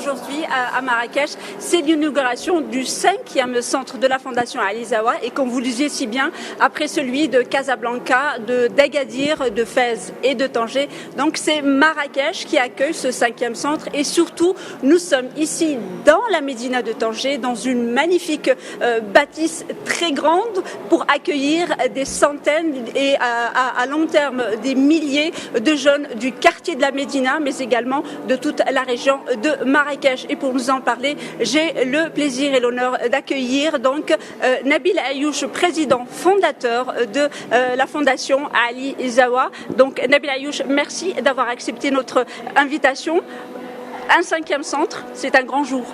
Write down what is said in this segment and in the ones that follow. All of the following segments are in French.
aujourd'hui à Marrakech, c'est l'inauguration du 5e centre de la Fondation Ali Zawa. Et comme vous le disiez si bien, après celui de Casablanca, d'Agadir, de Fès et de Tanger. Donc c'est Marrakech qui accueille ce 5e centre. Et surtout, nous sommes ici dans la Médina de Tanger, dans une magnifique bâtisse très grande pour accueillir des centaines et à long terme des milliers de jeunes du quartier de la Médina, mais également de toute la région de Marrakech. Et pour nous en parler, j'ai le plaisir et l'honneur d'accueillir donc Nabil Ayouch, président fondateur de la Fondation Ali Zawa. Donc Nabil Ayouch, merci d'avoir accepté notre invitation. Un 5e centre, c'est un grand jour.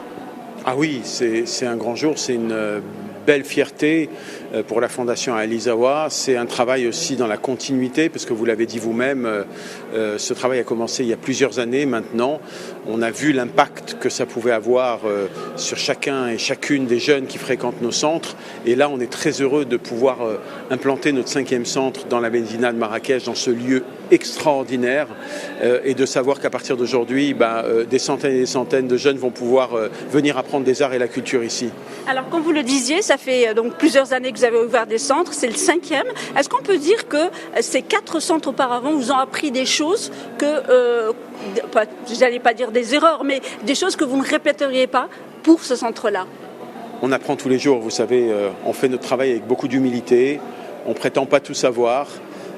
Ah oui, c'est un grand jour, c'est une belle fierté pour la Fondation Ali Zawa. C'est un travail aussi dans la continuité, parce que vous l'avez dit vous-même, ce travail a commencé il y a plusieurs années maintenant. On a vu l'impact que ça pouvait avoir sur chacun et chacune des jeunes qui fréquentent nos centres. Et là, on est très heureux de pouvoir implanter notre 5e centre dans la Médina de Marrakech, dans ce lieu extraordinaire, et de savoir qu'à partir d'aujourd'hui, des centaines et des centaines de jeunes vont pouvoir venir apprendre des arts et la culture ici. Alors, comme vous le disiez, ça fait donc plusieurs années que vous avez ouvert des centres, c'est le 5e. Est-ce qu'on peut dire que ces 4 centres auparavant vous ont appris des choses que, je n'allais pas dire des erreurs, mais des choses que vous ne répéteriez pas pour ce centre-là? On apprend tous les jours, vous savez, on fait notre travail avec beaucoup d'humilité, on prétend pas tout savoir.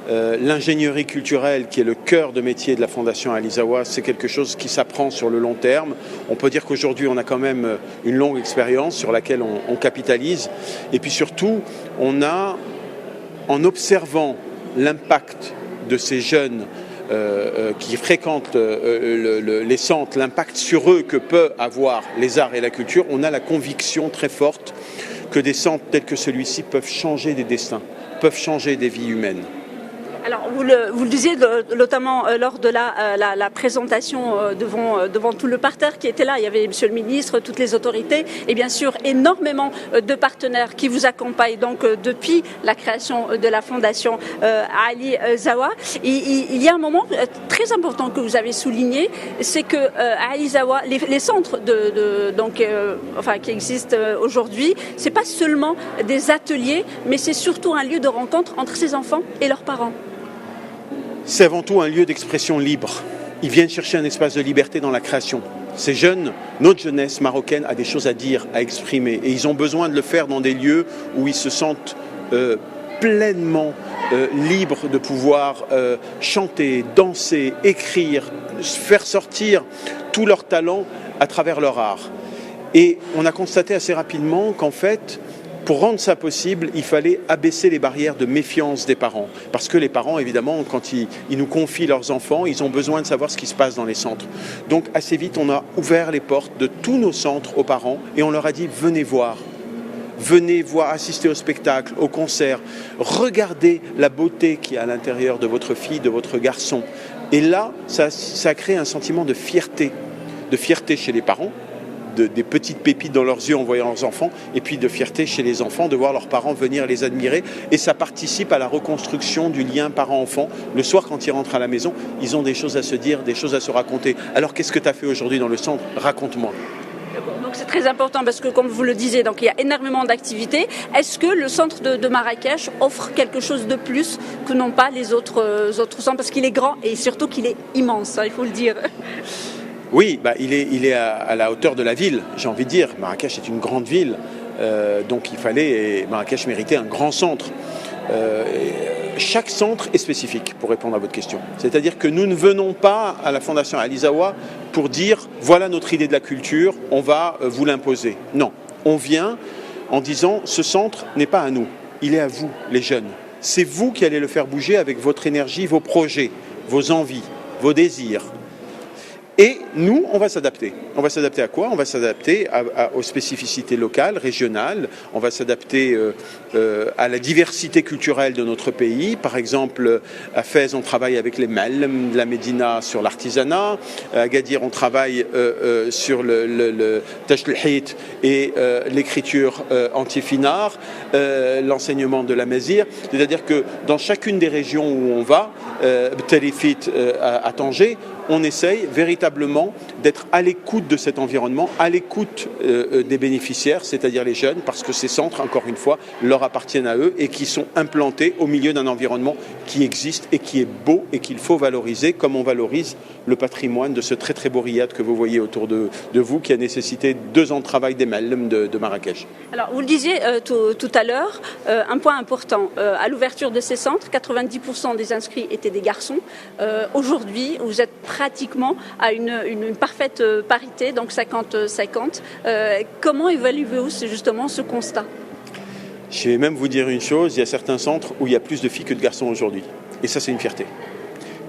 L'ingénierie culturelle, qui est le cœur de métier de la Fondation Ali Zawa, c'est quelque chose qui s'apprend sur le long terme. On peut dire qu'aujourd'hui, on a quand même une longue expérience sur laquelle on capitalise. Et puis surtout, on a, en observant l'impact de ces jeunes qui fréquentent les centres, l'impact sur eux que peut avoir les arts et la culture, on a la conviction très forte que des centres tels que celui-ci peuvent changer des destins, peuvent changer des vies humaines. Alors, vous le disiez notamment lors de la présentation devant tout le parterre qui était là. Il y avait Monsieur le Ministre, toutes les autorités et bien sûr énormément de partenaires qui vous accompagnent donc depuis la création de la Fondation Ali Zawa. Il y a un moment très important que vous avez souligné, c'est que Ali Zawa, les centres qui existent aujourd'hui, c'est pas seulement des ateliers, mais c'est surtout un lieu de rencontre entre ces enfants et leurs parents. C'est avant tout un lieu d'expression libre. Ils viennent chercher un espace de liberté dans la création. Ces jeunes, notre jeunesse marocaine a des choses à dire, à exprimer. Et ils ont besoin de le faire dans des lieux où ils se sentent pleinement libres de pouvoir chanter, danser, écrire, faire sortir tout leur talent à travers leur art. Et on a constaté assez rapidement qu'en fait, pour rendre ça possible, il fallait abaisser les barrières de méfiance des parents. Parce que les parents, évidemment, quand ils nous confient leurs enfants, ils ont besoin de savoir ce qui se passe dans les centres. Donc, assez vite, on a ouvert les portes de tous nos centres aux parents et on leur a dit « venez voir ». Venez voir, assister au spectacle, au concert, regardez la beauté qu'il y a à l'intérieur de votre fille, de votre garçon. Et là, ça crée un sentiment de fierté chez les parents, des petites pépites dans leurs yeux en voyant leurs enfants, et puis de fierté chez les enfants de voir leurs parents venir les admirer. Et ça participe à la reconstruction du lien parent-enfant. Le soir, quand ils rentrent à la maison, ils ont des choses à se dire, des choses à se raconter. Alors, qu'est-ce que tu as fait aujourd'hui dans le centre? Raconte-moi. Donc c'est très important parce que, comme vous le disiez, donc il y a énormément d'activités. Est-ce que le centre de Marrakech offre quelque chose de plus que n'ont pas les autres centres? Parce qu'il est grand et surtout qu'il est immense, il faut le dire. Oui, il est à la hauteur de la ville, j'ai envie de dire. Marrakech est une grande ville, donc et Marrakech méritait un grand centre. Chaque centre est spécifique, pour répondre à votre question. C'est-à-dire que nous ne venons pas à la Fondation Ali Zawa pour dire « voilà notre idée de la culture, on va vous l'imposer ». Non, on vient en disant « ce centre n'est pas à nous, il est à vous, les jeunes. C'est vous qui allez le faire bouger avec votre énergie, vos projets, vos envies, vos désirs ». Et nous, on va s'adapter. On va s'adapter à quoi? On va s'adapter aux spécificités locales, régionales. On va s'adapter à la diversité culturelle de notre pays. Par exemple, à Fès, on travaille avec les Mallem de la Médina sur l'artisanat. À Agadir, on travaille sur le Tajlhit et l'écriture antifinard, l'enseignement de la Mazir. C'est-à-dire que dans chacune des régions où on va, Btarifit à Tanger, on essaye véritablement d'être à l'écoute de cet environnement, à l'écoute des bénéficiaires, c'est-à-dire les jeunes, parce que ces centres, encore une fois, leur appartiennent à eux et qui sont implantés au milieu d'un environnement qui existe et qui est beau et qu'il faut valoriser comme on valorise le patrimoine de ce très très beau riad que vous voyez autour de vous, qui a nécessité 2 ans de travail des Mallem de Marrakech. Alors, vous le disiez tout à l'heure, un point important, à l'ouverture de ces centres, 90% des inscrits étaient des garçons. Aujourd'hui, vous êtes pratiquement à une parfaite parité, donc 50-50. Comment évaluez-vous justement ce constat ? Je vais même vous dire une chose, il y a certains centres où il y a plus de filles que de garçons aujourd'hui. Et ça, c'est une fierté.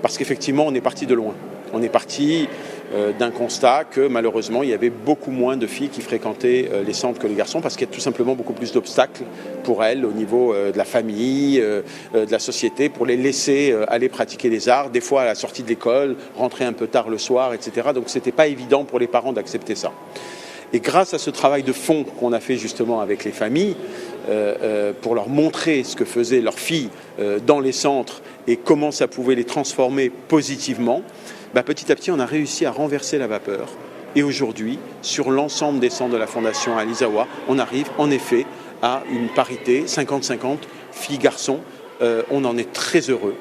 Parce qu'effectivement, on est parti de loin. On est parti d'un constat que malheureusement, il y avait beaucoup moins de filles qui fréquentaient les centres que les garçons, parce qu'il y a tout simplement beaucoup plus d'obstacles pour elles au niveau de la famille, de la société, pour les laisser aller pratiquer les arts, des fois à la sortie de l'école, rentrer un peu tard le soir, etc. Donc ce n'était pas évident pour les parents d'accepter ça. Et grâce à ce travail de fond qu'on a fait justement avec les familles, pour leur montrer ce que faisaient leurs filles dans les centres et comment ça pouvait les transformer positivement, petit à petit on a réussi à renverser la vapeur. Et aujourd'hui, sur l'ensemble des centres de la Fondation Alizawa, on arrive en effet à une parité 50-50 filles-garçons. On en est très heureux.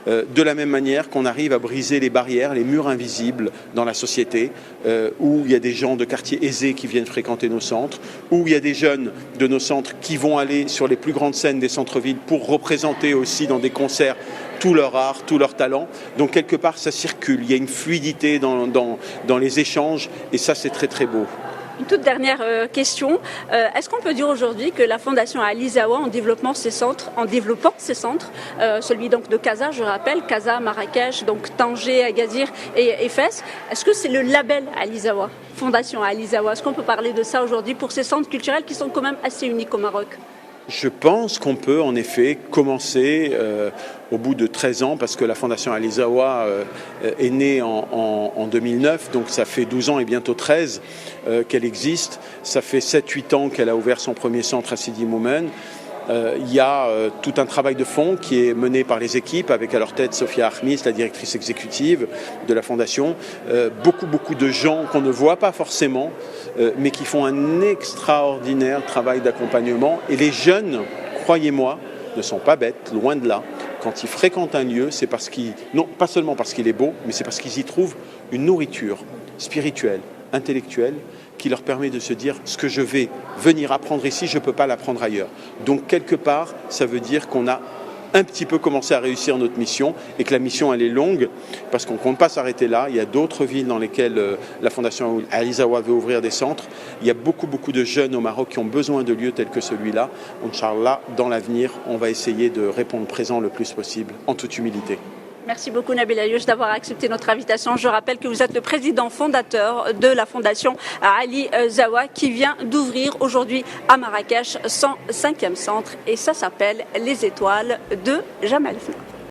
De la même manière qu'on arrive à briser les barrières, les murs invisibles dans la société, où il y a des gens de quartiers aisés qui viennent fréquenter nos centres, où il y a des jeunes de nos centres qui vont aller sur les plus grandes scènes des centres-villes pour représenter aussi dans des concerts tout leur art, tout leur talent. Donc quelque part ça circule, il y a une fluidité dans les échanges et ça c'est très très beau. Une toute dernière question. Est-ce qu'on peut dire aujourd'hui que la Fondation Alizawa, en développant ces centres, celui donc de Casa, je rappelle, Casa, Marrakech, donc Tanger, Agadir et Fès, est-ce que c'est le label Alizawa, Fondation Alizawa? Est-ce qu'on peut parler de ça aujourd'hui pour ces centres culturels qui sont quand même assez uniques au Maroc? Je pense qu'on peut en effet commencer au bout de 13 ans, parce que la Fondation Alizawa est née en 2009, donc ça fait 12 ans et bientôt 13 qu'elle existe. Ça fait 7-8 ans qu'elle a ouvert son premier centre à Sidi Moumen. Il y a tout un travail de fond qui est mené par les équipes, avec à leur tête Sophia Ahmis, la directrice exécutive de la Fondation. Beaucoup de gens qu'on ne voit pas forcément, mais qui font un extraordinaire travail d'accompagnement. Et les jeunes, croyez-moi, ne sont pas bêtes, loin de là. Quand ils fréquentent un lieu, c'est parce qu'ils, non pas seulement parce qu'il est beau, mais c'est parce qu'ils y trouvent une nourriture spirituelle, intellectuelle, qui leur permet de se dire ce que je vais venir apprendre ici, je ne peux pas l'apprendre ailleurs. Donc quelque part, ça veut dire qu'on a un petit peu commencé à réussir notre mission et que la mission elle est longue parce qu'on ne compte pas s'arrêter là. Il y a d'autres villes dans lesquelles la Fondation Alizawa veut ouvrir des centres. Il y a beaucoup de jeunes au Maroc qui ont besoin de lieux tels que celui-là. Inch'Allah, dans l'avenir, on va essayer de répondre présent le plus possible, en toute humilité. Merci beaucoup Nabil Ayouch d'avoir accepté notre invitation. Je rappelle que vous êtes le président fondateur de la Fondation Alizawa qui vient d'ouvrir aujourd'hui à Marrakech son 5e centre et ça s'appelle Les Étoiles de Jamal Fna.